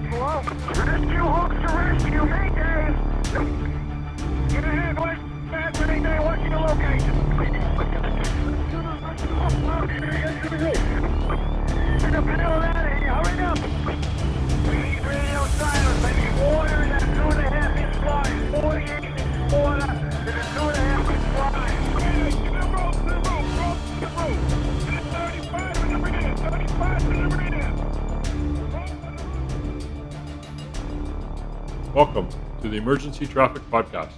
Hello? Rescue hooks to rescue, Mayday! Get ahead, West. Fast Mayday, what's your location? Get the hell out of here, hurry up! We need radio silence, I need water in that 2.5 inch line. 48 inch water in a 2.5 inch line. To the rope, to the rope. 35 in the rear, 35 in the rear. Welcome to the Emergency Traffic Podcast.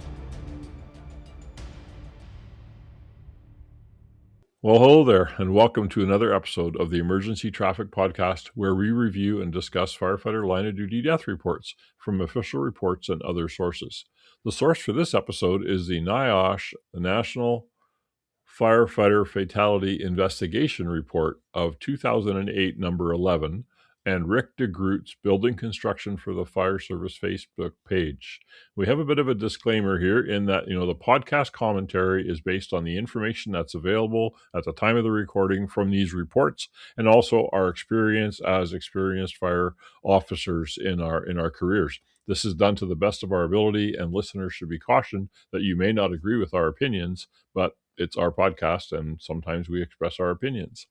Well, hello there, and welcome to another episode of the Emergency Traffic Podcast, where we review and discuss firefighter line of duty death reports from official reports and other sources. The source for this episode is the NIOSH, the National Firefighter Fatality Investigation Report of 2008, number 11, and Rick DeGroot's Building Construction for the Fire Service Facebook page. We have a bit of a disclaimer here in that, the podcast commentary is based on the information that's available at the time of the recording from these reports, and also our experience as experienced fire officers in our careers. This is done to the best of our ability, and listeners should be cautioned that you may not agree with our opinions, but it's our podcast, and sometimes we express our opinions.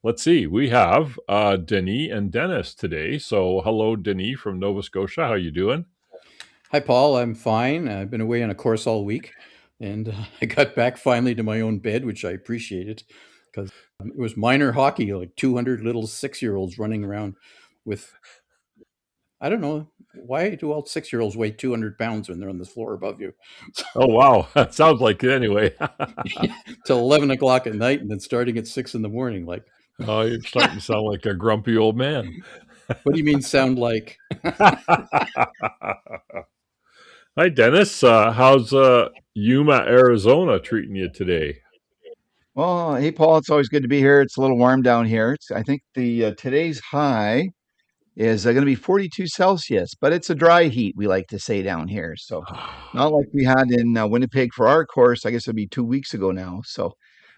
Let's see. We have Denis and Dennis today. So hello, Denis from Nova Scotia. How you doing? Hi, Paul. I'm fine. I've been away on a course all week, and I got back finally to my own bed, which I appreciated, because it was minor hockey, like 200 little 6-year-olds running around with, I don't know, why do all 6-year-olds weigh 200 pounds when they're on the floor above you? Oh, wow. That sounds like it anyway. Till 11 o'clock at night and then starting at 6 in the morning. Like, oh, you're starting to sound like a grumpy old man. What do you mean sound like? Hi, Dennis. How's Yuma, Arizona treating you today? Well, hey, Paul, it's always good to be here. It's a little warm down here. I think the today's high is going to be 42 Celsius, but it's a dry heat, we like to say down here. So not like we had in Winnipeg for our course. I guess it'll be 2 weeks ago now. So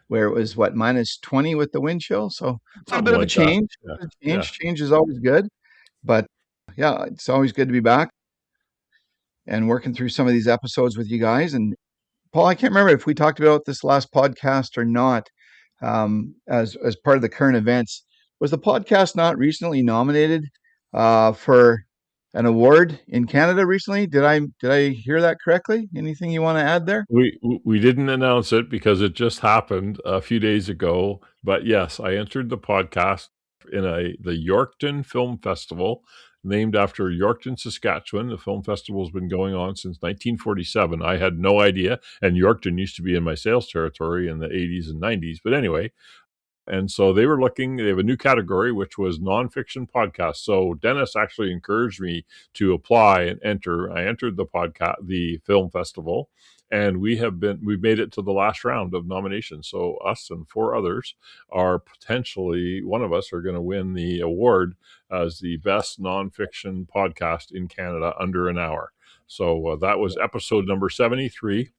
where it was, minus 20 with the wind chill. So it's a bit of a change. Change is always good. But yeah, it's always good to be back and working through some of these episodes with you guys. And Paul, I can't remember if we talked about this last podcast or not, as part of the current events. Was the podcast not recently nominated for an award in Canada recently? Did I hear that correctly? Anything you want to add there? We didn't announce it because it just happened a few days ago. But yes, I entered the podcast in the Yorkton Film Festival, named after Yorkton, Saskatchewan. The film festival has been going on since 1947. I had no idea, and Yorkton used to be in my sales territory in the 80s and 90s. But anyway, and so they were looking, they have a new category, which was nonfiction podcast. So Dennis actually encouraged me to apply and enter. I entered the film festival, and we've made it to the last round of nominations. So us and 4 others are potentially, one of us are going to win the award as the best nonfiction podcast in Canada under an hour. So that was episode number 73.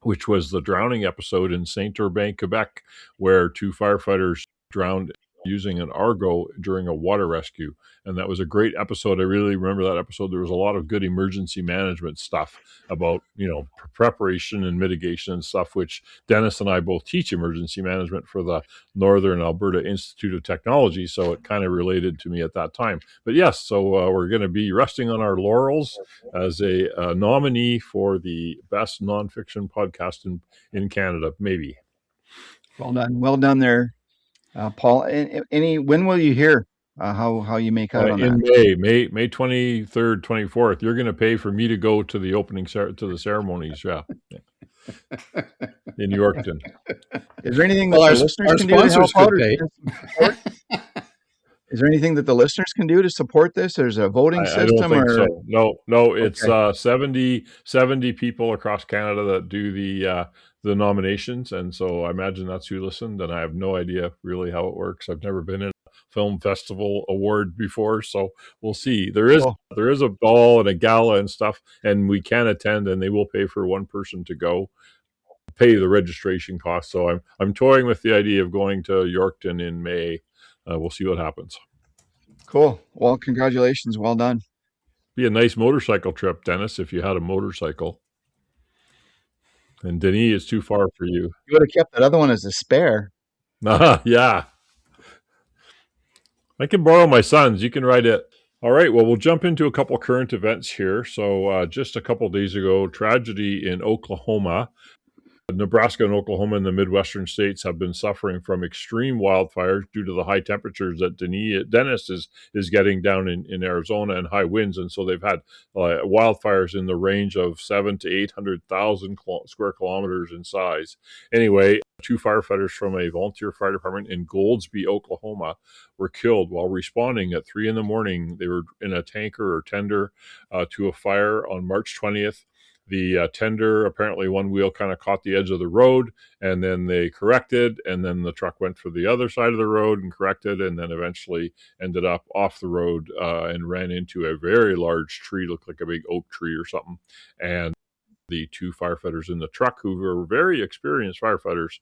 Which was the drowning episode in Saint-Urbain, Quebec, where 2 firefighters drowned using an Argo during a water rescue. And that was a great episode. I really remember that episode. There was a lot of good emergency management stuff about, preparation and mitigation and stuff, which Dennis and I both teach emergency management for the Northern Alberta Institute of Technology. So it kind of related to me at that time. But yes, so we're going to be resting on our laurels as a nominee for the best nonfiction podcast in Canada, maybe. Well done there. Paul, when will you hear how you make out on in that? May 23rd, 24th? You're going to pay for me to go to the opening to the ceremonies, yeah, in Yorkton. Is there anything that the listeners can do to help out? Is there anything that the listeners can do to support this? There's a voting system, I don't think so. No, it's 70 people across Canada that do the nominations, and so I imagine that's who listened, and I have no idea really how it works. I've never been in a film festival award before, so we'll see. There is a ball and a gala and stuff, and we can attend, and they will pay for one person to go, pay the registration cost. So I'm toying with the idea of going to Yorkton in May. We'll see what happens. Cool. Well, congratulations. Well done. Be a nice motorcycle trip, Dennis, if you had a motorcycle. And Denis is too far for you. You would have kept that other one as a spare. Yeah. I can borrow my son's. You can ride it. All right. Well, we'll jump into a couple current events here. So, just a couple days ago, tragedy in Oklahoma. Nebraska and Oklahoma and the Midwestern states have been suffering from extreme wildfires due to the high temperatures that Dennis is getting down in Arizona and high winds, and so they've had wildfires in the range of 7 to 800,000 square kilometers in size. Anyway, 2 firefighters from a volunteer fire department in Goldsby, Oklahoma, were killed while responding at 3 in the morning. They were in a tanker or tender to a fire on March 20th. The tender, apparently one wheel kind of caught the edge of the road, and then they corrected, and then the truck went for the other side of the road and corrected, and then eventually ended up off the road and ran into a very large tree, looked like a big oak tree or something. And the 2 firefighters in the truck, who were very experienced firefighters,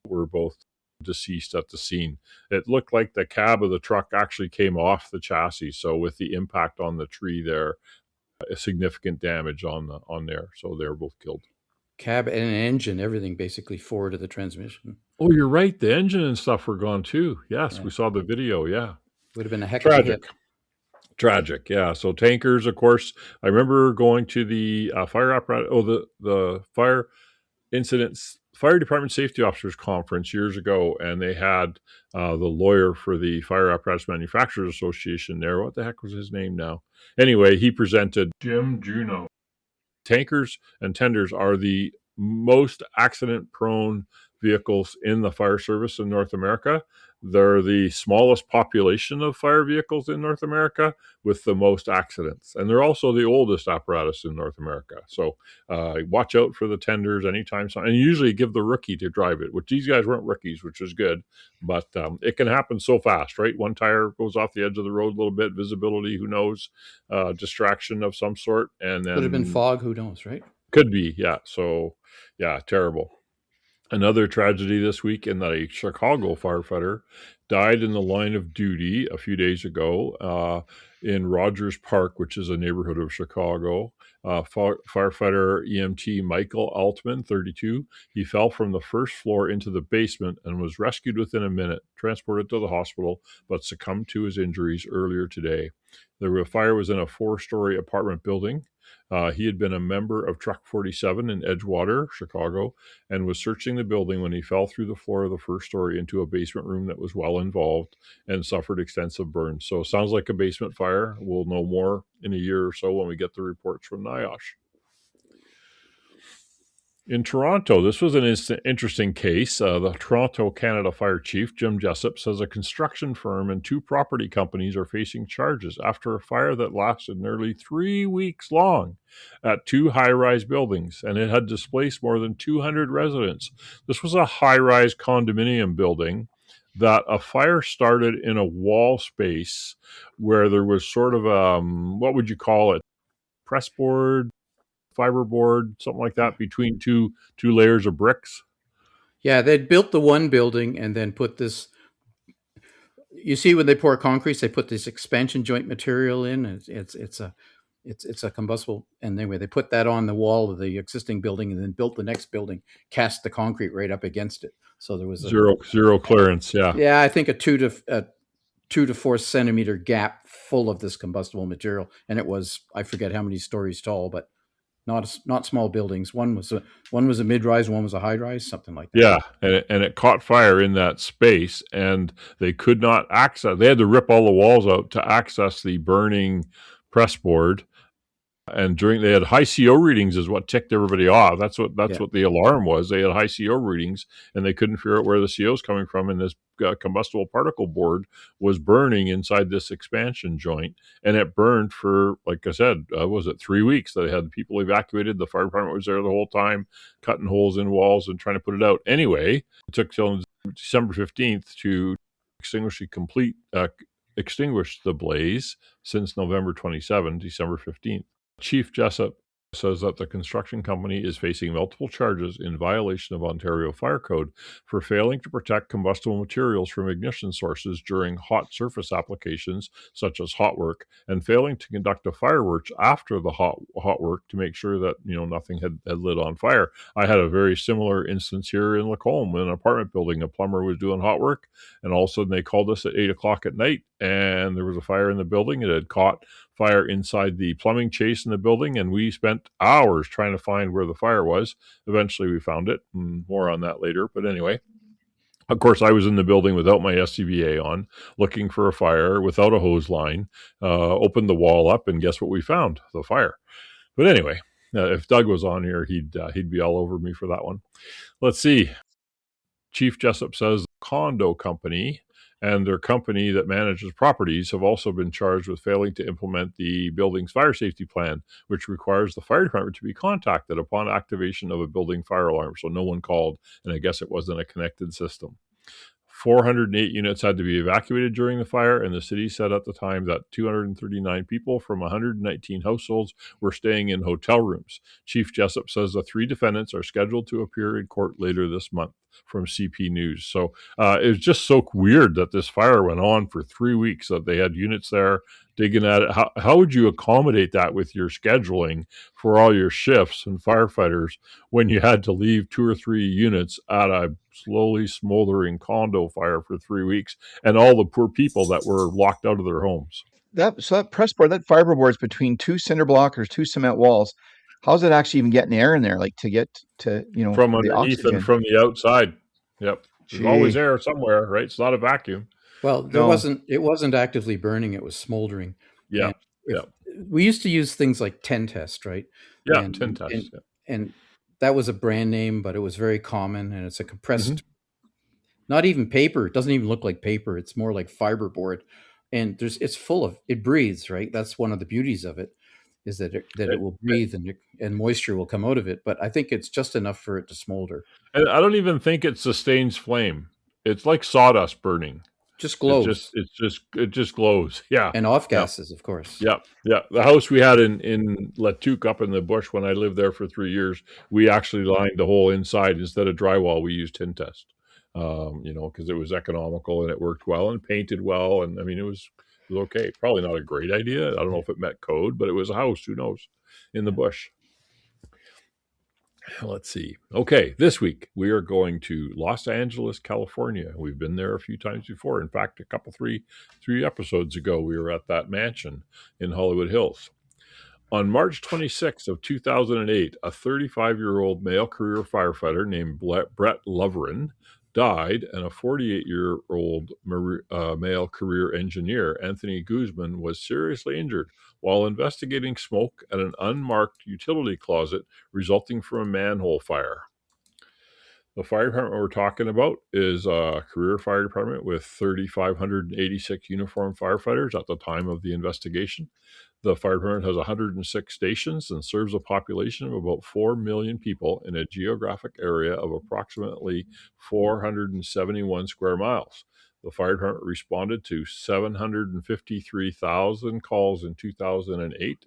were both deceased at the scene. It looked like the cab of the truck actually came off the chassis, so with the impact on the tree there, significant damage on there, so they were both killed. Cab and an engine, everything basically forward of the transmission. Oh, you're right. The engine and stuff were gone too. Yes, Yeah. we saw the video. Yeah, Would have been a heck of a hit. Tragic. Yeah. So tankers, of course. I remember going to the fire apparatus. Oh, the fire incidents. Fire Department Safety Officers Conference years ago, and they had the lawyer for the Fire Apparatus Manufacturers Association there. What the heck was his name now? Anyway, he presented Jim Juno. Tankers and tenders are the most accident-prone vehicles in the fire service in North America. They're the smallest population of fire vehicles in North America with the most accidents. And they're also the oldest apparatus in North America. So watch out for the tenders anytime. And usually give the rookie to drive it, which these guys weren't rookies, which is good. But it can happen so fast, right? One tire goes off the edge of the road a little bit, visibility, who knows, distraction of some sort. And then Could have been fog, who knows, right? Could be, yeah. So, yeah, terrible. Another tragedy this week in that a Chicago firefighter died in the line of duty a few days ago in Rogers Park, which is a neighborhood of Chicago. Firefighter EMT Michael Altman, 32, he fell from the first floor into the basement and was rescued within a minute, transported to the hospital, but succumbed to his injuries earlier today. The fire was in a 4-story apartment building. He had been a member of Truck 47 in Edgewater, Chicago, and was searching the building when he fell through the floor of the first story into a basement room that was well involved and suffered extensive burns. So it sounds like a basement fire. We'll know more in a year or so when we get the reports from NIOSH. In Toronto, this was an interesting case. The Toronto, Canada Fire Chief, Jim Jessup, says a construction firm and 2 property companies are facing charges after a fire that lasted nearly 3 weeks long at 2 high-rise buildings, and it had displaced more than 200 residents. This was a high-rise condominium building that a fire started in a wall space where there was sort of what would you call it? Pressboard, fiberboard, something like that, between two layers of bricks. Yeah, they'd built the one building and then put this. You see, when they pour concrete, they put this expansion joint material in. It's a combustible, and anyway, they put that on the wall of the existing building, and then built the next building, cast the concrete right up against it. So there was zero clearance. Yeah, yeah, I think a 2 to 4 centimeter gap full of this combustible material, and it was, I forget how many stories tall, but not small buildings. One was a mid-rise, one was a high-rise, something like that. Yeah, and it caught fire in that space, and they could not access. They had to rip all the walls out to access the burning pressboard. And they had high CO readings is what ticked everybody off. That's what the alarm was. They had high CO readings, and they couldn't figure out where the CO is coming from. And this combustible particle board was burning inside this expansion joint, and it burned for, like I said, was it 3 weeks? They had people evacuated. The fire department was there the whole time, cutting holes in walls and trying to put it out. Anyway, it took till December 15th to extinguish the blaze. Since November 27, December 15th. Chief Jessup says that the construction company is facing multiple charges in violation of Ontario Fire Code for failing to protect combustible materials from ignition sources during hot surface applications such as hot work, and failing to conduct a fireworks after the hot work to make sure that nothing had lit on fire. I had a very similar instance here in Lacombe in an apartment building. A plumber was doing hot work, and all of a sudden they called us at 8 o'clock at night, and there was a fire in the building. It had caught fire inside the plumbing chase in the building, and we spent hours trying to find where the fire was. Eventually we found it. More on that later. But anyway, of course, I was in the building without my SCBA on, looking for a fire without a hose line, opened the wall up, and guess what we found? The fire. But anyway, if Doug was on here, he'd be all over me for that one. Let's see. Chief Jessup says the condo company and their company that manages properties have also been charged with failing to implement the building's fire safety plan, which requires the fire department to be contacted upon activation of a building fire alarm. So no one called, and I guess it wasn't a connected system. 408 units had to be evacuated during the fire, and the city said at the time that 239 people from 119 households were staying in hotel rooms. Chief Jessup says the 3 defendants are scheduled to appear in court later this month, from CP News. So it was just so weird that this fire went on for 3 weeks, that they had units there digging at it. How would you accommodate that with your scheduling for all your shifts and firefighters when you had to leave 2 or 3 units at a slowly smoldering condo fire for 3 weeks, and all the poor people that were locked out of their homes? That press board, that fiberboard is between 2 cinder block or 2 cement walls. How's it actually even getting air in there, like to get to From the underneath oxygen? and from the outside. Yep. There's always Gee. air somewhere, right? It's not a vacuum. Well, No. it wasn't actively burning, it was smoldering. Yeah. And we used to use things like 10 test, right? Yeah. And- 10 tests. and- And that was a brand name, but it was very common, and it's a compressed, not even paper. It doesn't even look like paper. It's more like fiberboard, and it's full of, it breathes, right? That's one of the beauties of it, is that it will breathe and moisture will come out of it. But I think it's just enough for it to smolder. And I don't even think it sustains flame. It's like sawdust burning. Just glows. It just glows. Yeah. And off gases, of course. Yeah. Yeah. The house we had in Latuque up in the bush, when I lived there for 3 years, we actually lined the whole inside. Instead of drywall, we used tin test, because it was economical and it worked well and painted well. And I mean, it was okay. Probably not a great idea. I don't know if it met code, but it was a house, who knows, in the bush. Let's see. Okay, this week we are going to Los Angeles, California. We've been there a few times before. In fact, three episodes ago, we were at that mansion in Hollywood Hills. On March 26th of 2008, a 35-year-old male career firefighter named Brett Loverin died, and a 48-year-old male career engineer, Anthony Guzman, was seriously injured while investigating smoke at an unmarked utility closet resulting from a manhole fire. The fire department we're talking about is a career fire department with 3,586 uniformed firefighters at the time of the investigation. The fire department has 106 stations and serves a population of about 4 million people in a geographic area of approximately 471 square miles. The fire department responded to 753,000 calls in 2008.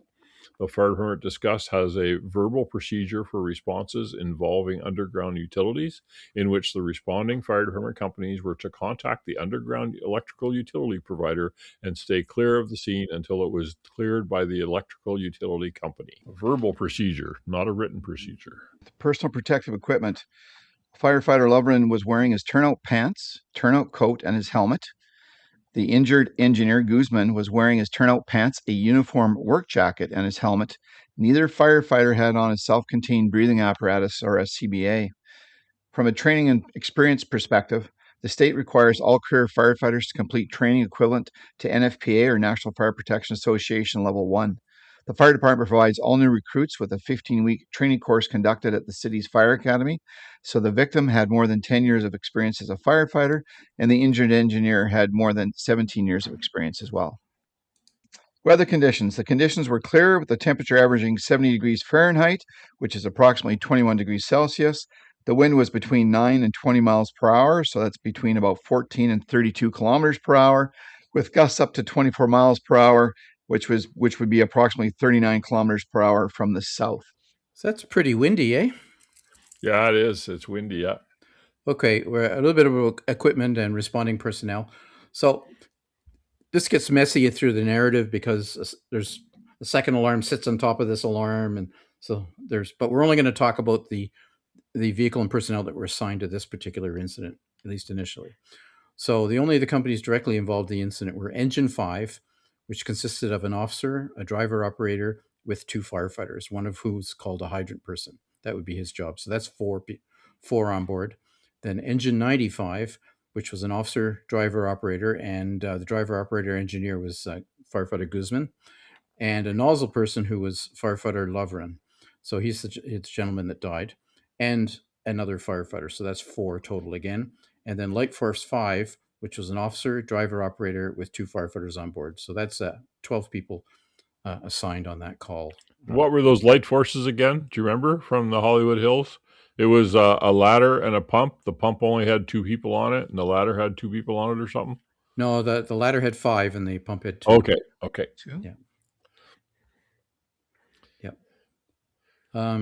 The fire department has a verbal procedure for responses involving underground utilities, in which the responding fire department companies were to contact the underground electrical utility provider and stay clear of the scene until it was cleared by the electrical utility company. A verbal procedure, not a written procedure. Personal protective equipment. Firefighter Loverin was wearing his turnout pants, turnout coat, and his helmet. The injured engineer Guzman was wearing his turnout pants, a uniform work jacket, and his helmet. Neither firefighter had on a self-contained breathing apparatus or SCBA. From a training and experience perspective, the state requires all career firefighters to complete training equivalent to NFPA or National Fire Protection Association Level 1. The fire department provides all new recruits with a 15-week training course conducted at the city's fire academy. So the victim had more than 10 years of experience as a firefighter, and the injured engineer had more than 17 years of experience as well. Weather conditions. The conditions were clear, with the temperature averaging 70 degrees Fahrenheit, which is approximately 21 degrees Celsius. The wind was between 9 and 20 miles per hour, so that's between about 14 and 32 kilometers per hour, with gusts up to 24 miles per hour, which would be approximately 39 kilometers per hour from the south. So that's pretty windy, eh? Yeah, it is. It's windy. Yeah. Okay, we're a little bit about equipment and responding personnel. So this gets messy through the narrative because there's the second alarm sits on top of this alarm, and so but we're only going to talk about the vehicle and personnel that were assigned to this particular incident, at least initially. So the companies directly involved in the incident were Engine 5, which consisted of an officer, a driver operator, with 2 firefighters, one of who's called a hydrant person. That would be his job. So that's four on board. Then Engine 95, which was an officer, driver operator, and the driver operator engineer was firefighter Guzman, and a nozzle person who was firefighter Lovren. So he's the gentleman that died, and another firefighter. So that's 4 total again. And then Light Force 5, which was an officer, driver operator with 2 firefighters on board. So that's 12 people assigned on that call. What were those light forces again? Do you remember from the Hollywood Hills? It was a ladder and a pump. The pump only had 2 people on it, and the ladder had 2 people on it or something? No, the ladder had 5 and the pump had 2. Okay. 2? Yeah.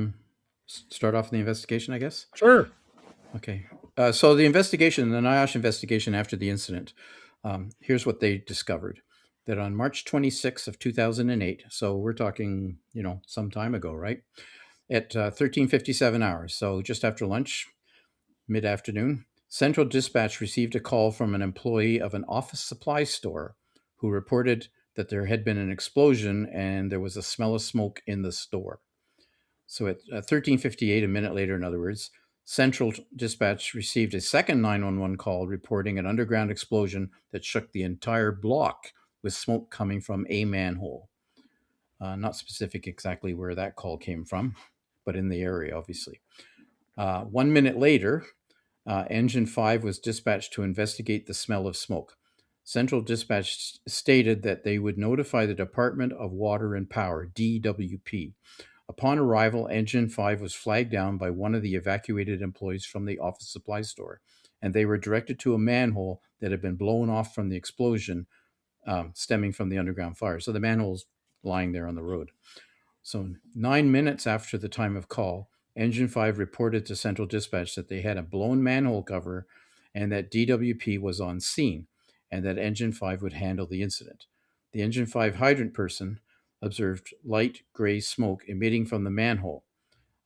Start off the investigation, I guess? Sure. Okay. So the investigation, the NIOSH investigation after the incident, here's what they discovered. That on March 26th of 2008, so we're talking, some time ago, right? At 13:57 hours, so just after lunch, mid-afternoon, Central Dispatch received a call from an employee of an office supply store who reported that there had been an explosion and there was a smell of smoke in the store. So at 13:58, a minute later, in other words, Central Dispatch received a second 911 call reporting an underground explosion that shook the entire block with smoke coming from a manhole. Not specific exactly where that call came from, but in the area, obviously. 1 minute later, Engine 5 was dispatched to investigate the smell of smoke. Central Dispatch stated that they would notify the Department of Water and Power, DWP. Upon arrival, Engine 5 was flagged down by one of the evacuated employees from the office supply store, and they were directed to a manhole that had been blown off from the explosion stemming from the underground fire. So the manhole's lying there on the road. So 9 minutes after the time of call, Engine 5 reported to Central Dispatch that they had a blown manhole cover and that DWP was on scene and that Engine 5 would handle the incident. The Engine 5 hydrant person observed light gray smoke emitting from the manhole.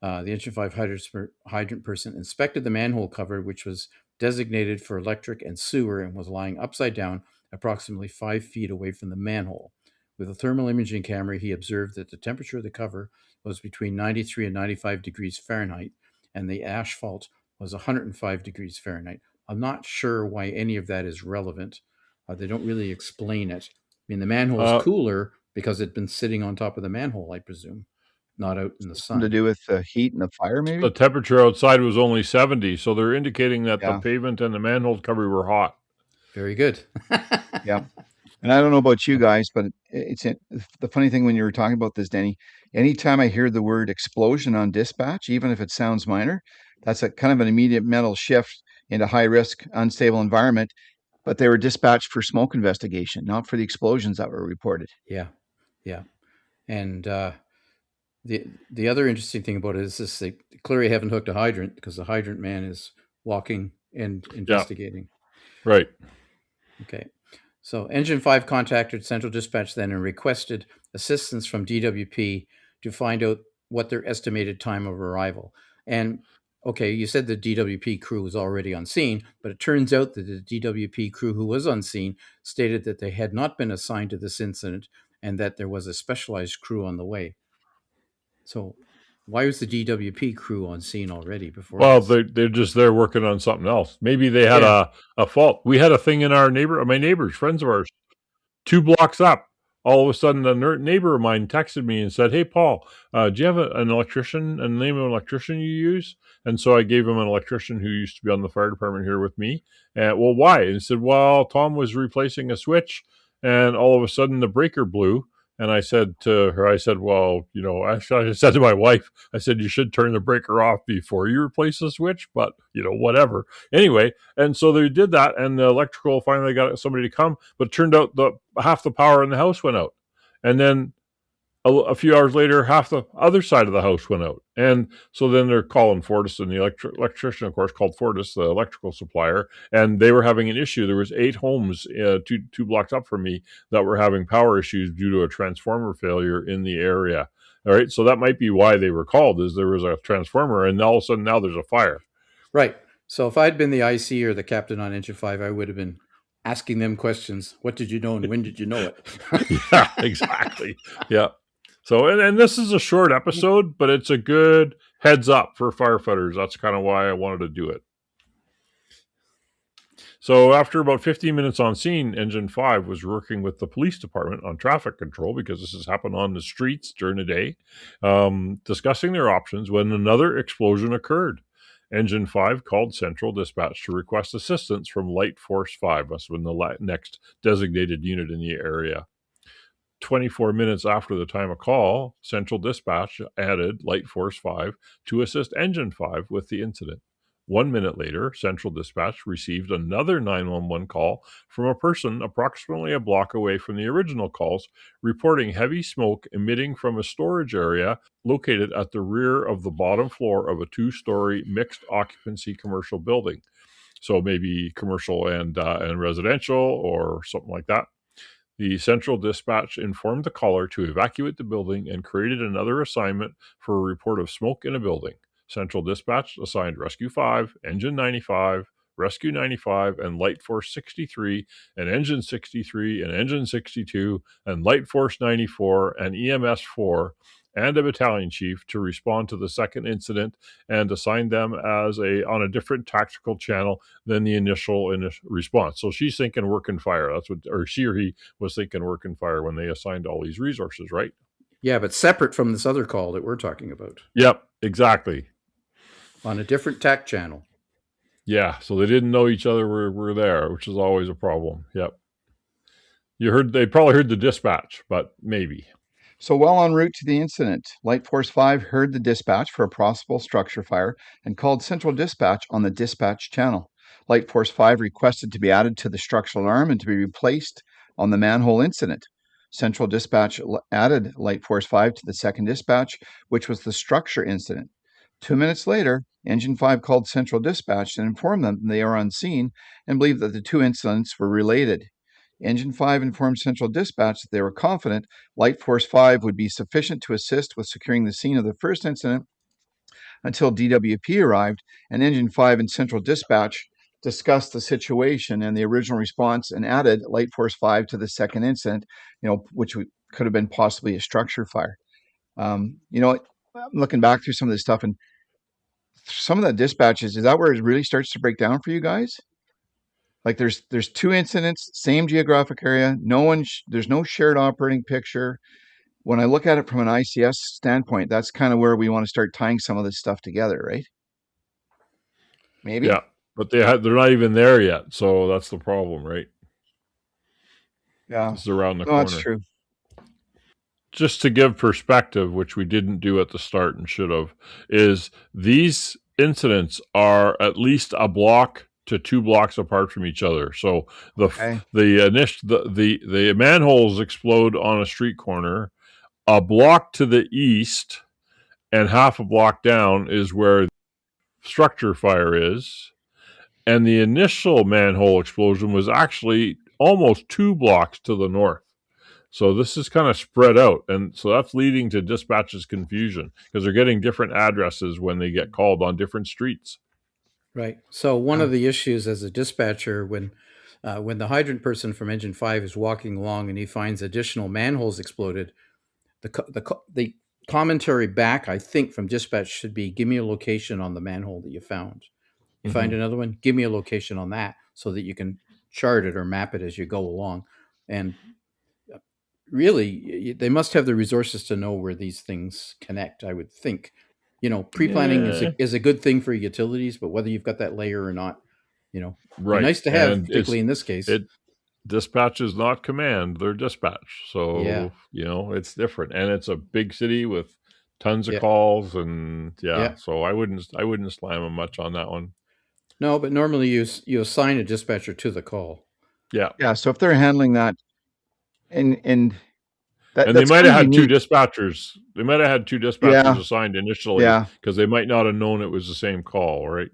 The Engine 5 hydrant person inspected the manhole cover, which was designated for electric and sewer and was lying upside down approximately 5 feet away from the manhole. With a thermal imaging camera, he observed that the temperature of the cover was between 93 and 95 degrees Fahrenheit, and the asphalt was 105 degrees Fahrenheit. I'm not sure why any of that is relevant. They don't really explain it. I mean, the manhole is cooler because it'd been sitting on top of the manhole, I presume, not out in the sun. Something to do with the heat and the fire, maybe? The temperature outside was only 70, so they're indicating that the Yeah. pavement and the manhole cover were hot. Very good. Yeah. And I don't know about you guys, but it's the funny thing when you were talking about this, Denny, anytime I hear the word explosion on dispatch, even if it sounds minor, that's a kind of an immediate mental shift into high risk, unstable environment. But they were dispatched for smoke investigation, not for the explosions that were reported. Yeah. And the other interesting thing about it is this: they clearly haven't hooked a hydrant because the hydrant man is walking and investigating. Right. Okay. So Engine 5 contacted Central Dispatch then and requested assistance from DWP to find out what their estimated time of arrival. And okay, you said the DWP crew was already on scene, but it turns out that the DWP crew who was on scene stated that they had not been assigned to this incident and that there was a specialized crew on the way. So why was the DWP crew on scene already before? Well, this? they're just there working on something else. Maybe they had a fault. We had a thing in our my neighbors, friends of ours, 2 blocks up. All of a sudden, a neighbor of mine texted me and said, "Hey, Paul, do you have an electrician, a name of an electrician you use?" And so I gave him an electrician who used to be on the fire department here with me. Well, why? And he said, "Well, Tom was replacing a switch, and all of a sudden the breaker blew." And I said to her, well, actually I said to my wife, I said, you should turn the breaker off before you replace the switch, but, whatever. Anyway, and so they did that, and the electrical finally got somebody to come, but it turned out half the power in the house went out. And then a few hours later, half the other side of the house went out. And so then they're calling Fortis, and the electrician, of course, called Fortis, the electrical supplier, and they were having an issue. There was 8 homes two blocks up from me that were having power issues due to a transformer failure in the area. All right, so that might be why they were called, is there was a transformer, and all of a sudden now there's a fire. Right. So if I'd been the IC or the captain on Engine 5, I would have been asking them questions. What did you know and when did you know it? Yeah, exactly. Yeah. So, and this is a short episode, but it's a good heads up for firefighters. That's kind of why I wanted to do it. So after about 15 minutes on scene, Engine 5 was working with the police department on traffic control, because this has happened on the streets during the day, discussing their options when another explosion occurred. Engine 5 called Central Dispatch to request assistance from Light Force 5, must have been the next designated unit in the area. 24 minutes after the time of call, Central Dispatch added Light Force 5 to assist Engine 5 with the incident. 1 minute later, Central Dispatch received another 911 call from a person approximately a block away from the original calls, reporting heavy smoke emitting from a storage area located at the rear of the bottom floor of a 2-story mixed occupancy commercial building. So maybe commercial and residential or something like that. The Central Dispatch informed the caller to evacuate the building and created another assignment for a report of smoke in a building. Central Dispatch assigned Rescue 5, Engine 95, Rescue 95, and Light Force 63, and Engine 63, and Engine 62, and Light Force 94, and EMS 4, and a battalion chief to respond to the second incident, and assigned them as on a different tactical channel than the initial response. So she's thinking work and fire. That's what, or she or he was thinking work and fire when they assigned all these resources, right? Yeah, but separate from this other call that we're talking about. Yep, exactly. On a different TAC channel. Yeah, so they didn't know each other were there, which is always a problem. Yep. They probably heard the dispatch, but maybe. So while en route to the incident, Light Force 5 heard the dispatch for a possible structure fire and called Central Dispatch on the dispatch channel. Light Force 5 requested to be added to the structural alarm and to be replaced on the manhole incident. Central Dispatch added Light Force 5 to the second dispatch, which was the structure incident. 2 minutes later, Engine 5 called Central Dispatch and informed them they are on scene and believed that the 2 incidents were related. Engine 5 informed Central Dispatch that they were confident Light Force 5 would be sufficient to assist with securing the scene of the first incident until DWP arrived, and Engine 5 and Central Dispatch discussed the situation and the original response and added Light Force 5 to the second incident, which could have been possibly a structure fire. I'm looking back through some of this stuff, and some of the dispatches, is that where it really starts to break down for you guys? Like there's 2 incidents, same geographic area. There's no shared operating picture. When I look at it from an ICS standpoint, that's kind of where we want to start tying some of this stuff together, right? Maybe. Yeah, but they're not even there yet, so that's the problem, right? Yeah, it's around the corner. That's true. Just to give perspective, which we didn't do at the start and should have, is these incidents are at least a block to 2 blocks apart from each other. So the manholes explode on a street corner. A block to the east and half a block down is where the structure fire is. And the initial manhole explosion was actually almost 2 blocks to the north. So this is kind of spread out. And so that's leading to dispatch's confusion because they're getting different addresses when they get called on different streets. Right. So one of the issues as a dispatcher, when the hydrant person from Engine 5 is walking along and he finds additional manholes exploded, the commentary back, I think, from dispatch should be, give me a location on the manhole that you found. You find another one, give me a location on that so that you can chart it or map it as you go along. And really, they must have the resources to know where these things connect, I would think. Pre-planning is a good thing for utilities, but whether you've got that layer or not, right. Nice to have, and particularly in this case. Dispatch is not command; they're dispatch. So it's different, and it's a big city with tons of calls, and so I wouldn't slam them much on that one. No, but normally you assign a dispatcher to the call. Yeah. So if they're handling that, and And they That's might kind have of had two unique. dispatchers. They might have had two dispatchers Yeah, assigned initially yeah, because they might not have known it was the same call, right?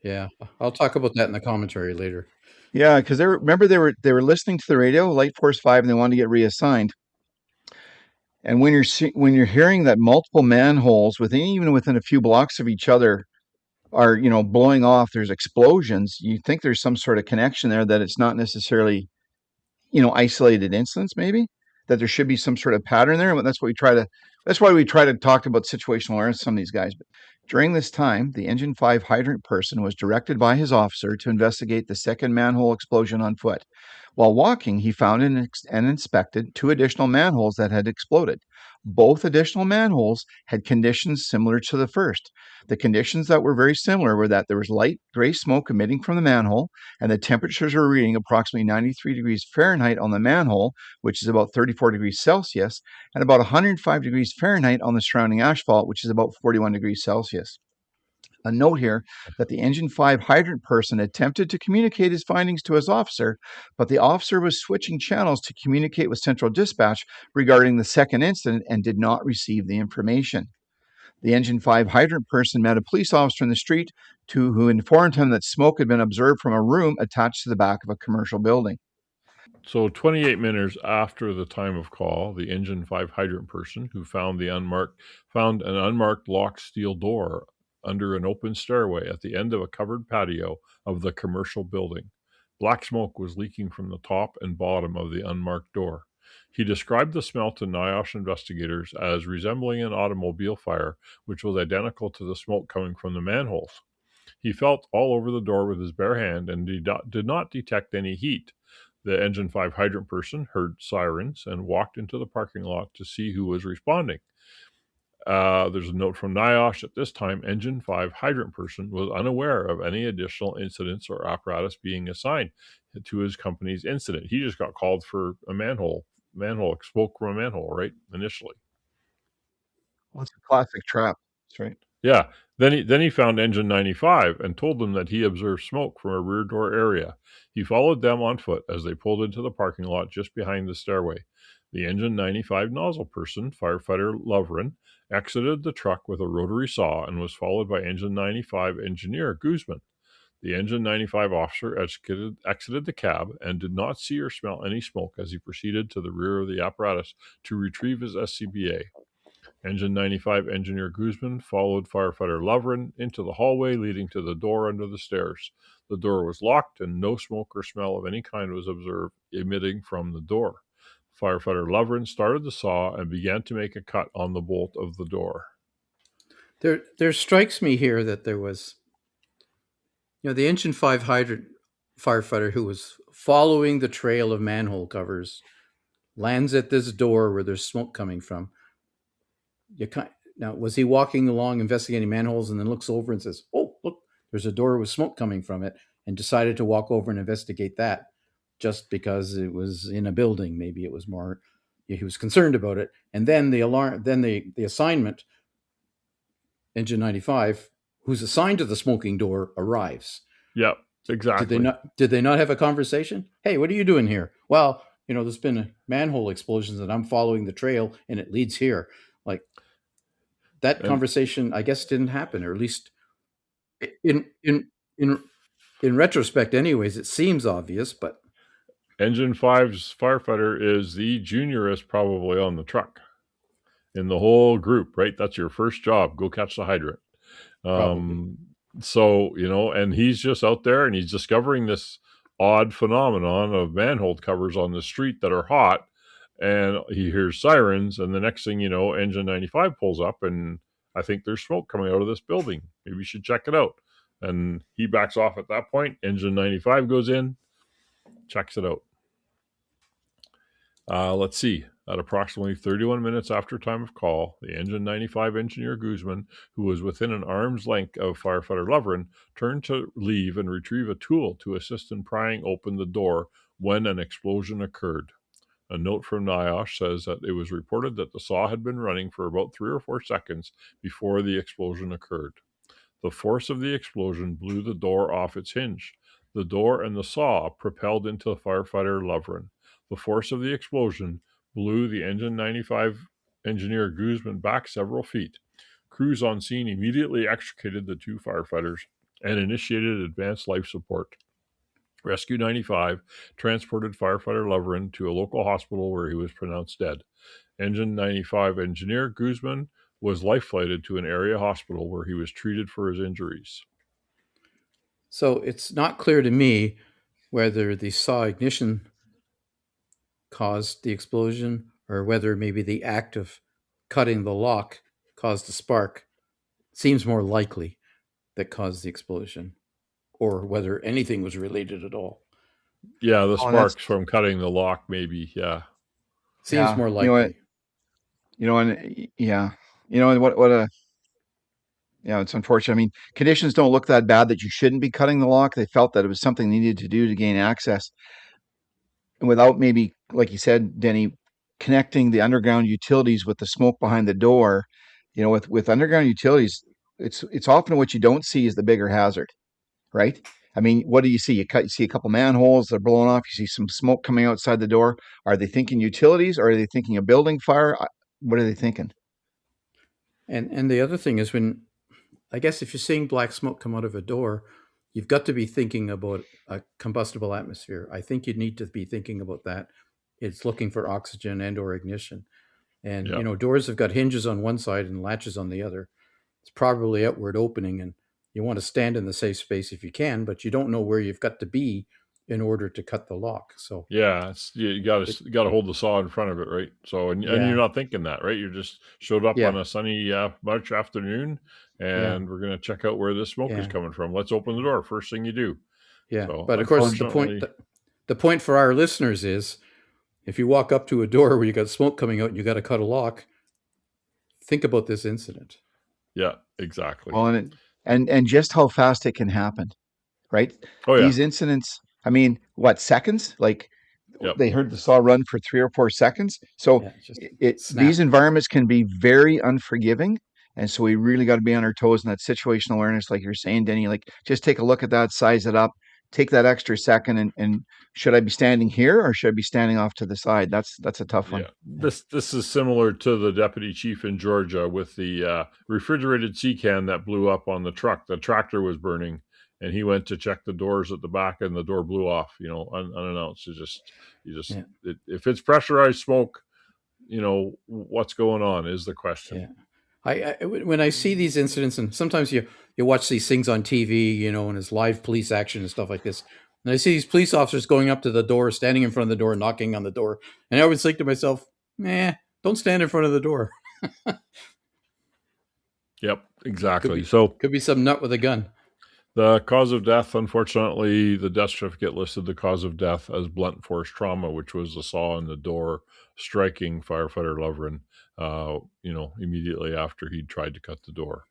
Yeah, I'll talk about that in the commentary later. yeah. Because remember they were listening to the radio, Light Force 5, and they wanted to get reassigned. And when you're hearing that multiple manholes even within a few blocks of each other are blowing off, there's explosions. You think there's some sort of connection there, that it's not necessarily isolated incidents, maybe that there should be some sort of pattern there. And that's why we try to talk about situational awareness with some of these guys. But during this time, the engine 5 hydrant person was directed by his officer to investigate the second manhole explosion on foot. While walking, he found and inspected two additional manholes that had exploded. Both additional manholes had conditions similar to the first. The conditions that were very similar were that there was light gray smoke emitting from the manhole, and the temperatures were reading approximately 93 degrees Fahrenheit on the manhole, which is about 34 degrees Celsius, and about 105 degrees Fahrenheit on the surrounding asphalt, which is about 41 degrees Celsius. A note here that the engine 5 hydrant person attempted to communicate his findings to his officer, but the officer was switching channels to communicate with central dispatch regarding the second incident and did not receive the information. The engine 5 hydrant person met a police officer in the street who informed him that smoke had been observed from a room attached to the back of a commercial building. So 28 minutes after the time of call, the engine 5 hydrant person who found an unmarked locked steel door under an open stairway at the end of a covered patio of the commercial building. Black smoke was leaking from the top and bottom of the unmarked door. He described the smell to NIOSH investigators as resembling an automobile fire, which was identical to the smoke coming from the manholes. He felt all over the door with his bare hand and did not detect any heat. The engine 5 hydrant person heard sirens and walked into the parking lot to see who was responding. There's a note from NIOSH. At this time, engine 5 hydrant person was unaware of any additional incidents or apparatus being assigned to his company's incident. He just got called for a manhole smoke from a manhole, right? Initially. Well, it's a classic trap. That's right. Yeah. Then he found engine 95 and told them that he observed smoke from a rear door area. He followed them on foot as they pulled into the parking lot just behind the stairway. The engine 95 nozzle person, firefighter Lovren, exited the truck with a rotary saw and was followed by engine 95 engineer Guzman. The engine 95 officer exited the cab and did not see or smell any smoke as he proceeded to the rear of the apparatus to retrieve his SCBA. Engine 95 engineer Guzman followed firefighter Lovren into the hallway leading to the door under the stairs. The door was locked and no smoke or smell of any kind was observed emitting from the door. Firefighter Lovren started the saw and began to make a cut on the bolt of the door. There strikes me here that there was, the engine 5 hydrant firefighter who was following the trail of manhole covers lands at this door where there's smoke coming from. Now, was he walking along investigating manholes and then looks over and says, "Oh, look, there's a door with smoke coming from it," and decided to walk over and investigate that just because it was in a building? Maybe it was more, he was concerned about it. And then the assignment, engine 95, who's assigned to the smoking door, arrives. Yep, exactly. Did they not have a conversation? Hey, what are you doing here? Well, there's been a manhole explosions and I'm following the trail and it leads here. Like, that conversation, I guess, didn't happen, or at least in retrospect, anyways, it seems obvious. But engine 5's firefighter is the juniorest probably on the truck in the whole group, right? That's your first job. Go catch the hydrant. So, and he's just out there and he's discovering this odd phenomenon of manhole covers on the street that are hot. And he hears sirens, and the next thing you know, engine 95 pulls up, and I think there's smoke coming out of this building. Maybe you should check it out. And he backs off at that point. Engine 95 goes in, checks it out. Let's see. At approximately 31 minutes after time of call, the engine 95 engineer Guzman, who was within an arm's length of firefighter Lovren, turned to leave and retrieve a tool to assist in prying open the door when an explosion occurred. A note from NIOSH says that it was reported that the saw had been running for about 3 or 4 seconds before the explosion occurred. The force of the explosion blew the door off its hinge. The door and the saw propelled into firefighter Lovren. The force of the explosion blew the Engine 95 engineer Guzman back several feet. Crews on scene immediately extricated the two firefighters and initiated advanced life support. Rescue 95 transported firefighter Lovren to a local hospital where he was pronounced dead. Engine 95 engineer Guzman was life flighted to an area hospital where he was treated for his injuries. So it's not clear to me whether the saw ignition caused the explosion or whether maybe the act of cutting the lock caused the spark. Seems more likely that caused the explosion, or whether anything was related at all. Yeah, the Oh, that's sparks from cutting the lock, maybe. Yeah. Seems yeah. more You know what? likely. You know, and yeah, you know, and what a yeah, it's unfortunate. I mean, conditions don't look that bad that you shouldn't be cutting the lock. They felt that it was something they needed to do to gain access, and without maybe, like you said, Denny, connecting the underground utilities with the smoke behind the door. You know, with underground utilities, it's often what you don't see is the bigger hazard, right? I mean, what do you see? You see a couple manholes that are blowing off. You see some smoke coming outside the door. Are they thinking utilities, or are they thinking a building fire? What are they thinking? And the other thing is, when I guess if you're seeing black smoke come out of a door, you've got to be thinking about a combustible atmosphere. I think you need to be thinking about that. It's looking for oxygen and or ignition. And Yeah. doors have got hinges on one side and latches on the other. It's probably outward opening, and you want to stand in the safe space if you can, but you don't know where you've got to be in order to cut the lock. So Yeah, you got to hold the saw in front of it, right? So and you're yeah, not thinking that, right? You just showed up on yeah, a sunny March afternoon, yeah, and we're gonna check out where the smoke is yeah, coming from. Let's open the door. First thing you do. yeah. So But of course, unfortunately, the point for our listeners is, if you walk up to a door where you got smoke coming out and you got to cut a lock, think about this incident. yeah, exactly. Well, and just how fast it can happen, right? Oh yeah, These incidents, I mean, what, seconds? Like yep, they heard the saw run for 3 or 4 seconds. So Yeah, just these snap. environments can be very unforgiving. And so we really got to be on our toes in that situational awareness, like you're saying, Denny. Like just take a look at that, size it up, take that extra second, and should I be standing here or should I be standing off to the side? That's a tough one. yeah. This is similar to the deputy chief in Georgia with the refrigerated sea can that blew up on the truck. The tractor was burning, and he went to check the doors at the back, and the door blew off. Unannounced. Yeah, If it's pressurized smoke, what's going on is the question. yeah. When I see these incidents, and sometimes you watch these things on TV, and it's live police action and stuff like this. And I see these police officers going up to the door, standing in front of the door, knocking on the door, and I always think to myself, don't stand in front of the door. Yep, Could exactly. be So could be some nut with a gun. the cause of death, unfortunately, the death certificate listed the cause of death as blunt force trauma, which was the saw in the door striking firefighter Lovren, immediately after he tried to cut the door.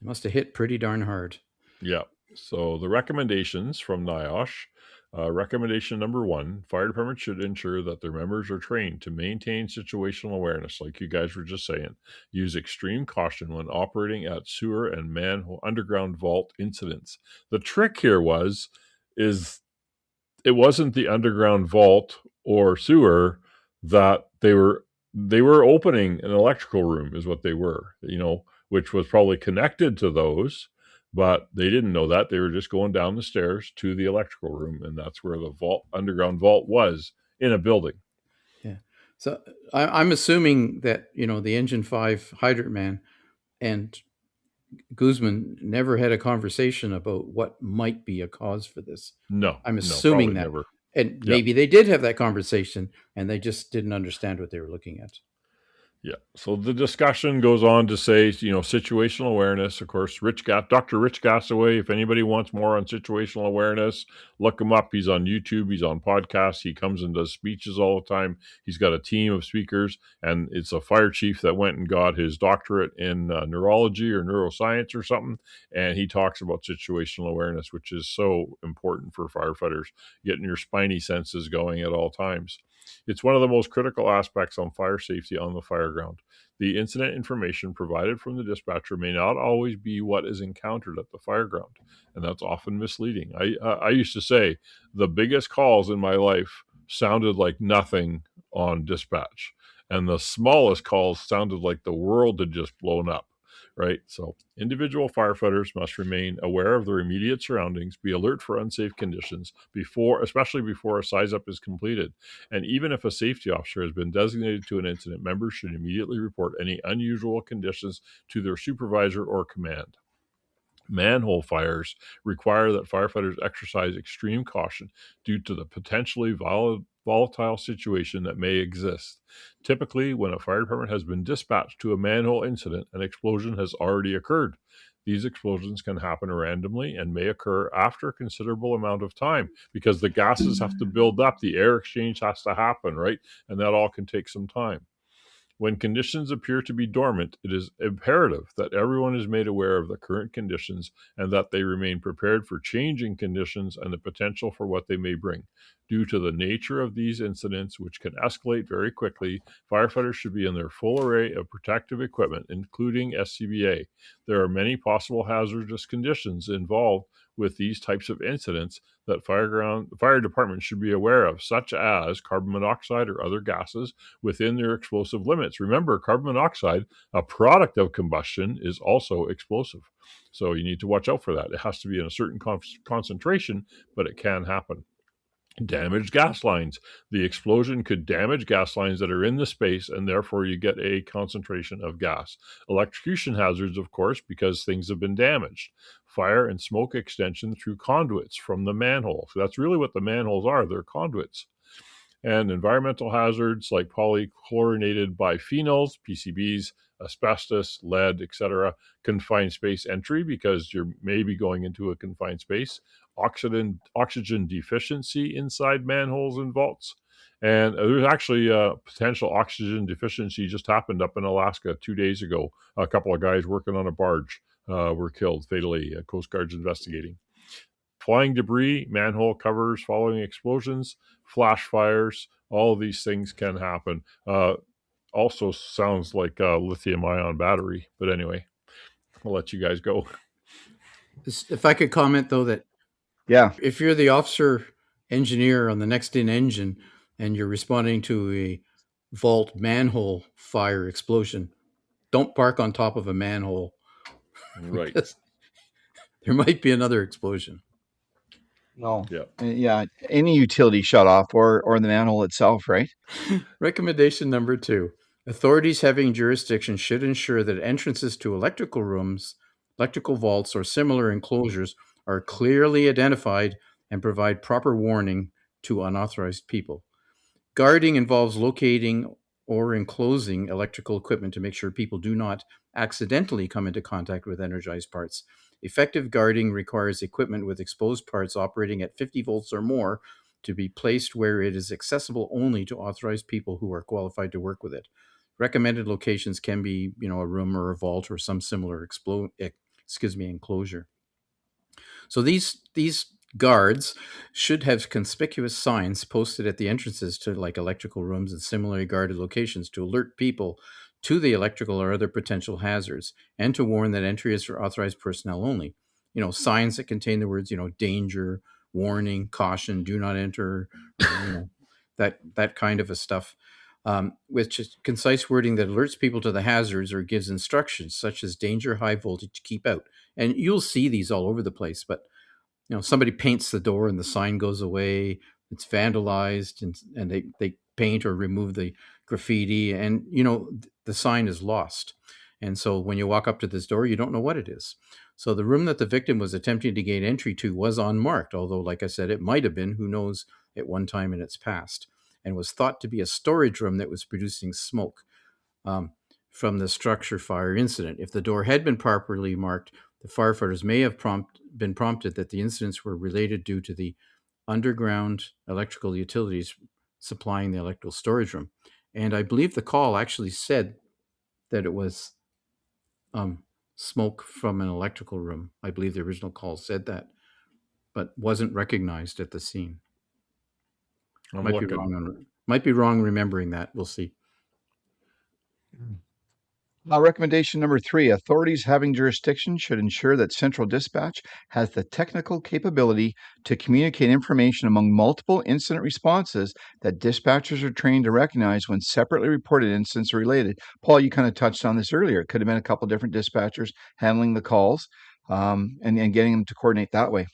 It must have hit pretty darn hard. Yeah. So the recommendations from NIOSH. Recommendation number 1, fire departments should ensure that their members are trained to maintain situational awareness, like you guys were just saying. Use extreme caution when operating at sewer and manhole underground vault incidents. The trick here is it wasn't the underground vault or sewer that they were opening an electrical room is what they were, which was probably connected to those, but they didn't know that. They were just going down the stairs to the electrical room, and that's where the underground vault was in a building. Yeah. So I'm assuming that the Engine 5 hydrant man and Guzman never had a conversation about what might be a cause for this. No, I'm no, assuming probably that. never. And Yeah. maybe they did have that conversation and they just didn't understand what they were looking at. Yeah. So the discussion goes on to say, situational awareness. Of course, Dr. Rich Gassaway. If anybody wants more on situational awareness, look him up. He's on YouTube. He's on podcasts. He comes and does speeches all the time. He's got a team of speakers, and it's a fire chief that went and got his doctorate in neurology or neuroscience or something. And he talks about situational awareness, which is so important for firefighters, getting your spidey senses going at all times. It's one of the most critical aspects on fire safety on the fire ground. The incident information provided from the dispatcher may not always be what is encountered at the fire ground, and that's often misleading. I used to say the biggest calls in my life sounded like nothing on dispatch. And the smallest calls sounded like the world had just blown up, right? So individual firefighters must remain aware of their immediate surroundings, be alert for unsafe conditions especially before a size up is completed. And even if a safety officer has been designated to an incident, members should immediately report any unusual conditions to their supervisor or command. Manhole fires require that firefighters exercise extreme caution due to the potentially volatile situation that may exist. Typically, when a fire department has been dispatched to a manhole incident, an explosion has already occurred. These explosions can happen randomly and may occur after a considerable amount of time because the gases have to build up, the air exchange has to happen, right? And that all can take some time. When conditions appear to be dormant, it is imperative that everyone is made aware of the current conditions and that they remain prepared for changing conditions and the potential for what they may bring. Due to the nature of these incidents, which can escalate very quickly, firefighters should be in their full array of protective equipment, including SCBA. There are many possible hazardous conditions involved with these types of incidents that fire departments should be aware of, such as carbon monoxide or other gases within their explosive limits. Remember, carbon monoxide, a product of combustion, is also explosive. So you need to watch out for that. It has to be in a certain concentration, but it can happen. Damaged gas lines. The explosion could damage gas lines that are in the space, and therefore you get a concentration of gas. Electrocution hazards, of course, because things have been damaged. Fire and smoke extension through conduits from the manhole. So that's really what the manholes are. They're conduits. And environmental hazards like polychlorinated biphenyls, PCBs, asbestos, lead, etc. Confined space entry, because you're maybe going into a confined space. Oxygen deficiency inside manholes and vaults. And there's actually a potential oxygen deficiency just happened up in Alaska 2 days ago. A couple of guys working on a barge were killed fatally. Coast Guard's investigating. Flying debris, manhole covers following explosions, flash fires, all of these things can happen. Also sounds like a lithium-ion battery. But anyway, I'll let you guys go. If I could comment, though, that Yeah. if you're the officer engineer on the next in engine and you're responding to a vault manhole fire explosion, don't park on top of a manhole. Right. There might be another explosion. No. Yeah. Yeah. Any utility shut off or the manhole itself, right? Recommendation number 2. Authorities having jurisdiction should ensure that entrances to electrical rooms, electrical vaults, or similar enclosures are clearly identified and provide proper warning to unauthorized people. Guarding involves locating or enclosing electrical equipment to make sure people do not accidentally come into contact with energized parts. Effective guarding requires equipment with exposed parts operating at 50 volts or more to be placed where it is accessible only to authorized people who are qualified to work with it. Recommended locations can be, a room or a vault or some similar enclosure. So these guards should have conspicuous signs posted at the entrances to like electrical rooms and similarly guarded locations to alert people to the electrical or other potential hazards and to warn that entry is for authorized personnel only. Signs that contain the words, danger, warning, caution, do not enter, that kind of a stuff. With just concise wording that alerts people to the hazards or gives instructions such as danger, high voltage, keep out. And you'll see these all over the place, but somebody paints the door and the sign goes away, it's vandalized, and they paint or remove the graffiti, and the sign is lost. And so when you walk up to this door, you don't know what it is. So the room that the victim was attempting to gain entry to was unmarked, although, like I said, it might have been, who knows, at one time in its past, and was thought to be a storage room that was producing smoke from the structure fire incident. If the door had been properly marked, the firefighters may have been prompted that the incidents were related due to the underground electrical utilities supplying the electrical storage room. And I believe the call actually said that it was smoke from an electrical room. I believe the original call said that, but wasn't recognized at the scene. Might be wrong remembering that. We'll see. Recommendation number 3, authorities having jurisdiction should ensure that Central Dispatch has the technical capability to communicate information among multiple incident responses that dispatchers are trained to recognize when separately reported incidents are related. Paul, you kind of touched on this earlier. It could have been a couple different dispatchers handling the calls and getting them to coordinate that way.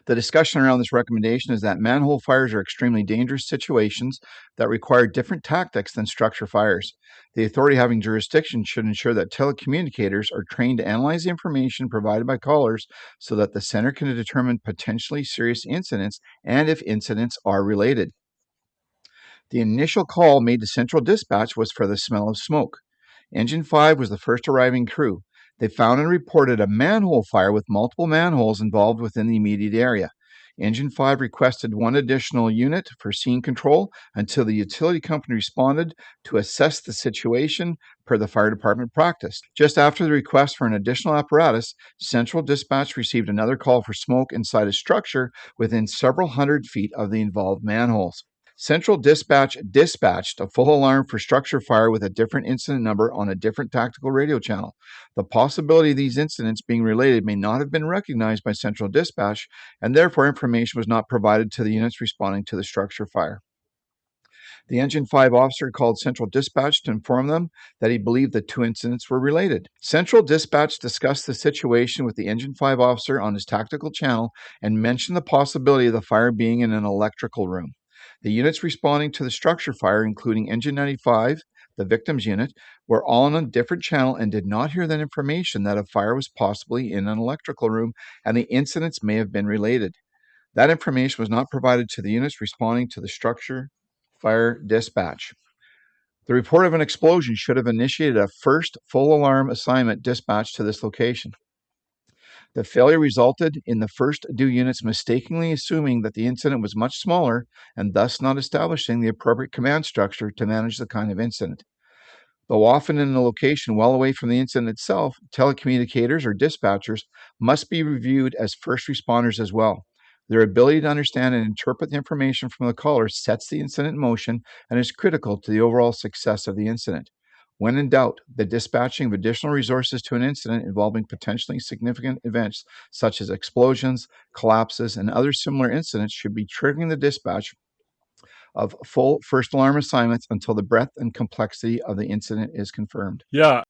The discussion around this recommendation is that manhole fires are extremely dangerous situations that require different tactics than structure fires. The authority having jurisdiction should ensure that telecommunicators are trained to analyze the information provided by callers so that the center can determine potentially serious incidents and if incidents are related. The initial call made to Central Dispatch was for the smell of smoke. Engine 5 was the first arriving crew. They found and reported a manhole fire with multiple manholes involved within the immediate area. Engine 5 requested one additional unit for scene control until the utility company responded to assess the situation per the fire department practice. Just after the request for an additional apparatus, Central Dispatch received another call for smoke inside a structure within several hundred feet of the involved manholes. Central Dispatch dispatched a full alarm for structure fire with a different incident number on a different tactical radio channel. The possibility of these incidents being related may not have been recognized by Central Dispatch, and therefore information was not provided to the units responding to the structure fire. The Engine 5 officer called Central Dispatch to inform them that he believed the two incidents were related. Central Dispatch discussed the situation with the Engine 5 officer on his tactical channel and mentioned the possibility of the fire being in an electrical room. The units responding to the structure fire, including Engine 95, the victim's unit, were all on a different channel and did not hear that information that a fire was possibly in an electrical room and the incidents may have been related. That information was not provided to the units responding to the structure fire dispatch. The report of an explosion should have initiated a first full alarm assignment dispatch to this location. The failure resulted in the first due units mistakenly assuming that the incident was much smaller and thus not establishing the appropriate command structure to manage the kind of incident. Though often in a location well away from the incident itself, telecommunicators or dispatchers must be reviewed as first responders as well. Their ability to understand and interpret the information from the caller sets the incident in motion and is critical to the overall success of the incident. When in doubt, the dispatching of additional resources to an incident involving potentially significant events such as explosions, collapses, and other similar incidents should be triggering the dispatch of full first alarm assignments until the breadth and complexity of the incident is confirmed. Yeah,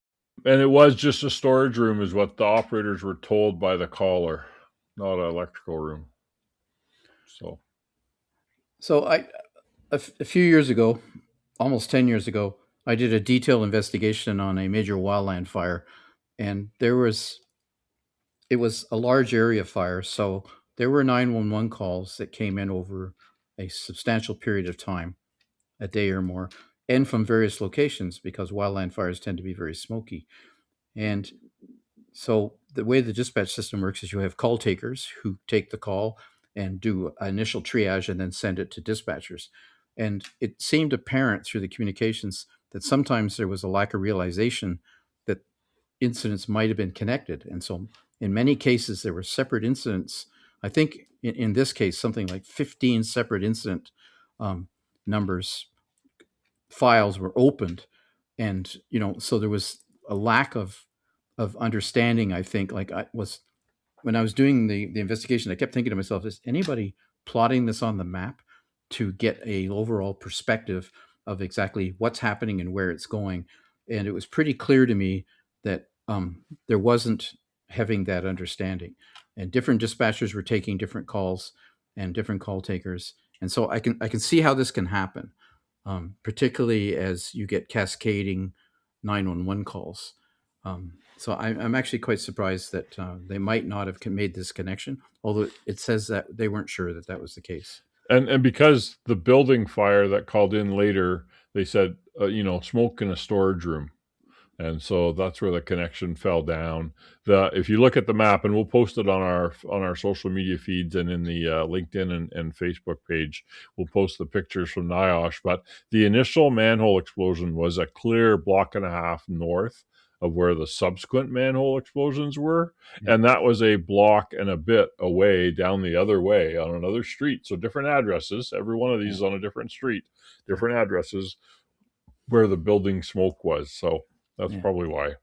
and it was just a storage room is what the operators were told by the caller, not an electrical room. So a few years ago, almost 10 years ago, I did a detailed investigation on a major wildland fire, and it was a large area fire. So there were 911 calls that came in over a substantial period of time, a day or more, and from various locations because wildland fires tend to be very smoky. And so the way the dispatch system works is you have call takers who take the call and do initial triage and then send it to dispatchers. And it seemed apparent through the communications that sometimes there was a lack of realization that incidents might have been connected. And so in many cases, there were separate incidents. I think in this case, something like 15 separate incident numbers files were opened. And, so there was a lack of understanding, I think. When I was doing the investigation, I kept thinking to myself, is anybody plotting this on the map to get a overall perspective of exactly what's happening and where it's going? And it was pretty clear to me that there wasn't having that understanding. And different dispatchers were taking different calls and different call takers. And so I can see how this can happen, particularly as you get cascading 911 calls. So I'm actually quite surprised that they might not have made this connection, although it says that they weren't sure that that was the case. And because the building fire that called in later, they said, smoke in a storage room. And so that's where the connection fell down. If you look at the map, and we'll post it on our social media feeds and in the LinkedIn and Facebook page, we'll post the pictures from NIOSH. But the initial manhole explosion was a clear block and a half north of where the subsequent manhole explosions were. Yeah. And that was a block and a bit away down the other way on another street. So different addresses. Every one of these is on a different street, different addresses where the building smoke was. So That's Yeah. probably why.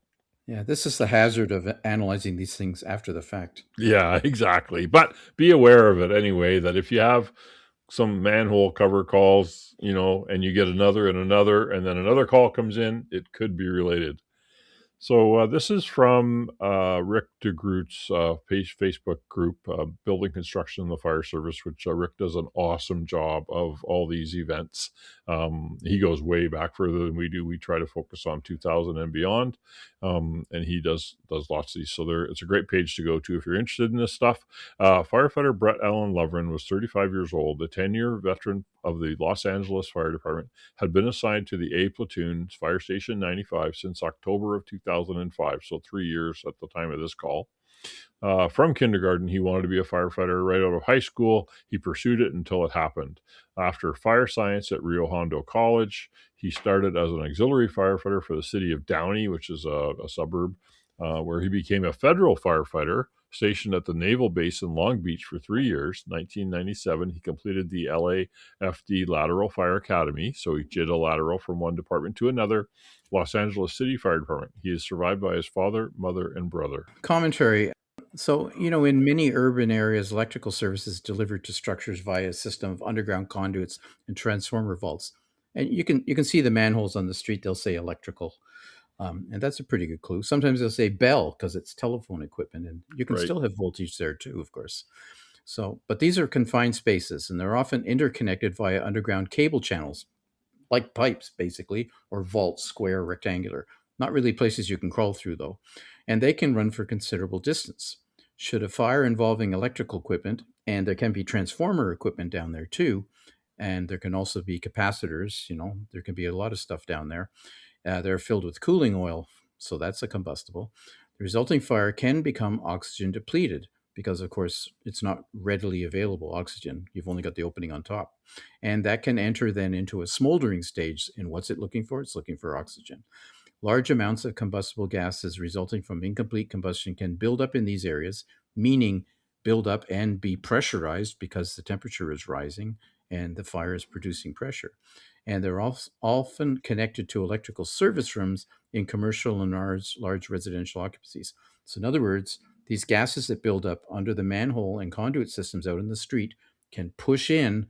Yeah, this is the hazard of analyzing these things after the fact. Yeah, exactly. But be aware of it anyway, that if you have some manhole cover calls, and you get another and another, and then another call comes in, it could be related. So this is from Rick DeGroot's Facebook group, Building Construction in the Fire Service, which Rick does an awesome job of all these events. He goes way back further than we do. We try to focus on 2000 and beyond, and he does lots of these. So it's a great page to go to if you're interested in this stuff. Firefighter Brett Allen Lovren was 35 years old, a 10-year veteran of the Los Angeles Fire Department, had been assigned to the A Platoon, Fire Station 95, since October of 2005, so 3 years at the time of this call. From kindergarten, he wanted to be a firefighter. Right out of high school, he pursued it until it happened. After fire science at Rio Hondo College, he started as an auxiliary firefighter for the city of Downey, which is a suburb, where he became a federal firefighter stationed at the Naval Base in Long Beach for 3 years. 1997, he completed the LAFD Lateral Fire Academy, so he did a lateral from one department to another. Los Angeles City Fire Department. He is survived by his father, mother, and brother. Commentary. So, in many urban areas, electrical service is delivered to structures via a system of underground conduits and transformer vaults. And you can see the manholes on the street. They'll say electrical, and that's a pretty good clue. Sometimes they'll say bell because it's telephone equipment, and you can Right. still have voltage there too, of course. So, but these are confined spaces, and they're often interconnected via underground cable channels, like pipes, basically, or vaults, square, rectangular. Not really places you can crawl through, though. And they can run for considerable distance. Should a fire involving electrical equipment, and there can be transformer equipment down there too, and there can also be capacitors, there can be a lot of stuff down there. They're filled with cooling oil, so that's a combustible. The resulting fire can become oxygen depleted because, of course, it's not readily available oxygen. You've only got the opening on top. And that can enter then into a smoldering stage. And what's it looking for? It's looking for oxygen. Large amounts of combustible gases resulting from incomplete combustion can build up in these areas, meaning build up and be pressurized because the temperature is rising and the fire is producing pressure. And they're often connected to electrical service rooms in commercial and large residential occupancies. So, in other words, these gases that build up under the manhole and conduit systems out in the street can push in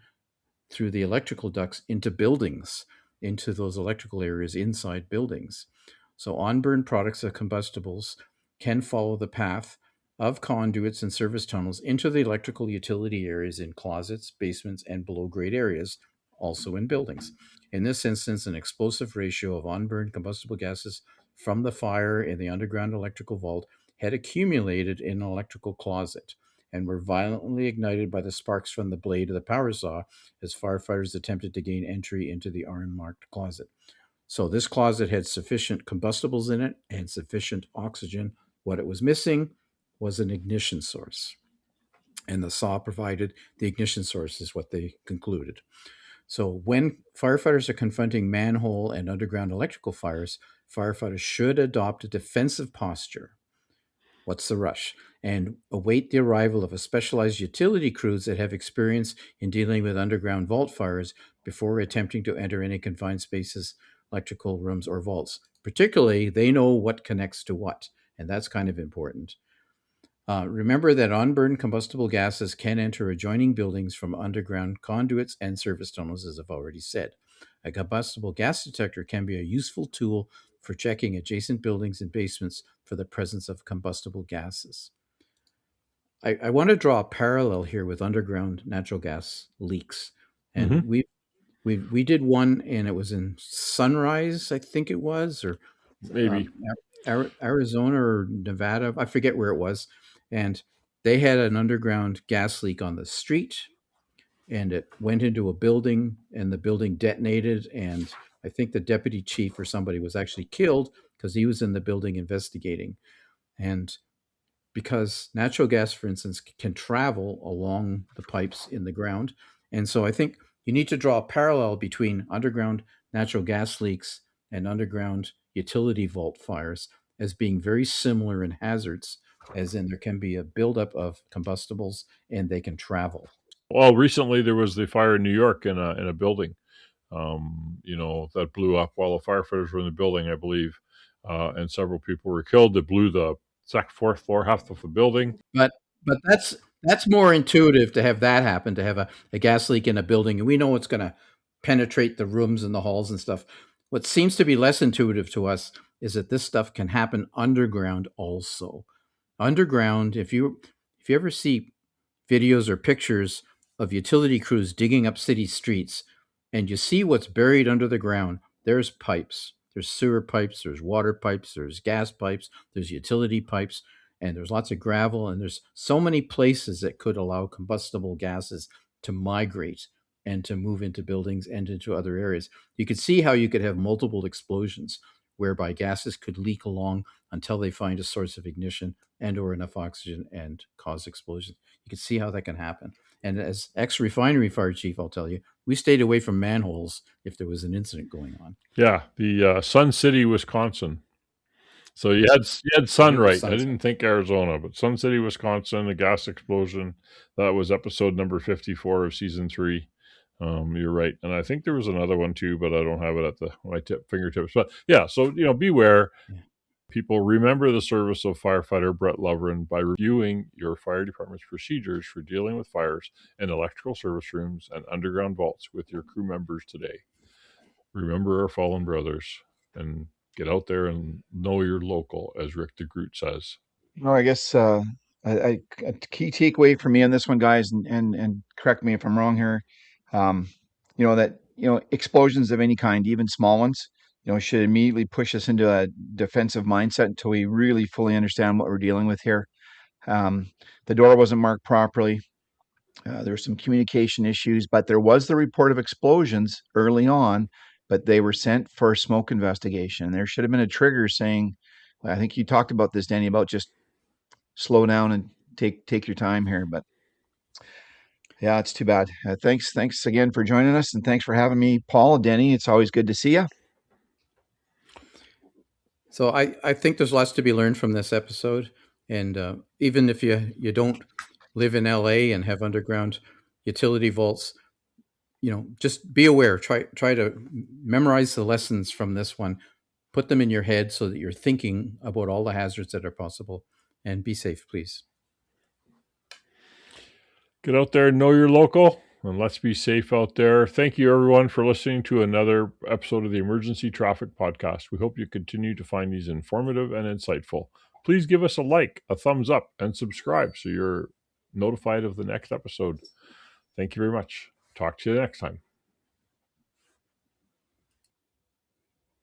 through the electrical ducts into buildings, into those electrical areas inside buildings. So on-burn products of combustibles can follow the path of conduits and service tunnels into the electrical utility areas in closets, basements, and below-grade areas, also in buildings. In this instance, an explosive ratio of on-burn combustible gases from the fire in the underground electrical vault had accumulated in an electrical closet and were violently ignited by the sparks from the blade of the power saw as firefighters attempted to gain entry into the unmarked closet. So this closet had sufficient combustibles in it and sufficient oxygen. What it was missing was an ignition source. And the saw provided the ignition source, is what they concluded. So when firefighters are confronting manhole and underground electrical fires, firefighters should adopt a defensive posture. What's the rush? And await the arrival of a specialized utility crews that have experience in dealing with underground vault fires before attempting to enter any confined spaces, electrical rooms, or vaults. Particularly, they know what connects to what, and that's kind of important. Remember that unburned combustible gases can enter adjoining buildings from underground conduits and service tunnels, as I've already said. A combustible gas detector can be a useful tool for checking adjacent buildings and basements for the presence of combustible gases. I want to draw a parallel here with underground natural gas leaks. And we did one, and it was in Sunrise, I think it was, or Maybe. Arizona or Nevada. I forget where it was. And they had an underground gas leak on the street, and it went into a building, and the building detonated. And I think the deputy chief or somebody was actually killed because he was in the building investigating. And because natural gas, for instance, can travel along the pipes in the ground. And so I think you need to draw a parallel between underground natural gas leaks and underground utility vault fires as being very similar in hazards, as in there can be a buildup of combustibles and they can travel. Well, recently there was the fire in New York in a building, that blew up while the firefighters were in the building, I believe. and several people were killed. It blew the fourth floor, half of the building. But that's more intuitive to have that happen, to have a gas leak in a building, and we know it's going to penetrate the rooms and the halls and stuff. What seems to be less intuitive to us is that this stuff can happen underground also. Underground, if you ever see videos or pictures of utility crews digging up city streets and you see what's buried under the ground, there's pipes. There's sewer pipes, there's water pipes, there's gas pipes, there's utility pipes, and there's lots of gravel, and there's so many places that could allow combustible gases to migrate and to move into buildings and into other areas. You could see how you could have multiple explosions whereby gases could leak along until they find a source of ignition and or enough oxygen and cause explosions. You can see how that can happen. And as ex-refinery fire chief, I'll tell you, we stayed away from manholes if there was an incident going on. Yeah, the Sun City, Wisconsin. So you had Sun right. I didn't think Arizona, but Sun City, Wisconsin, a gas explosion. That was episode number 54 of season 3. You're right. And I think there was another one too, but I don't have it at my fingertips. But yeah, so, beware. Yeah. People, remember the service of firefighter Brett Lovren by reviewing your fire department's procedures for dealing with fires in electrical service rooms and underground vaults with your crew members today. Remember our fallen brothers and get out there and know your local, as Rick the Groot says. No, I guess a key takeaway for me on this one, guys, and correct me if I'm wrong here, explosions of any kind, even small ones, should immediately push us into a defensive mindset until we really fully understand what we're dealing with here. The door wasn't marked properly. There were some communication issues, but there was the report of explosions early on, but they were sent for a smoke investigation. There should have been a trigger saying, I think you talked about this, Danny, about just slow down and take your time here. But yeah, it's too bad. Thanks again for joining us, and thanks for having me, Paul, Denny. It's always good to see you. So I think there's lots to be learned from this episode, and even if you don't live in LA and have underground utility vaults, just be aware. Try to memorize the lessons from this one, put them in your head so that you're thinking about all the hazards that are possible, and be safe, please. Get out there, know your local, and let's be safe out there. Thank you, everyone, for listening to another episode of the Emergency Traffic Podcast. We hope you continue to find these informative and insightful. Please give us a like, a thumbs up, and subscribe so you're notified of the next episode. Thank you very much. Talk to you next time.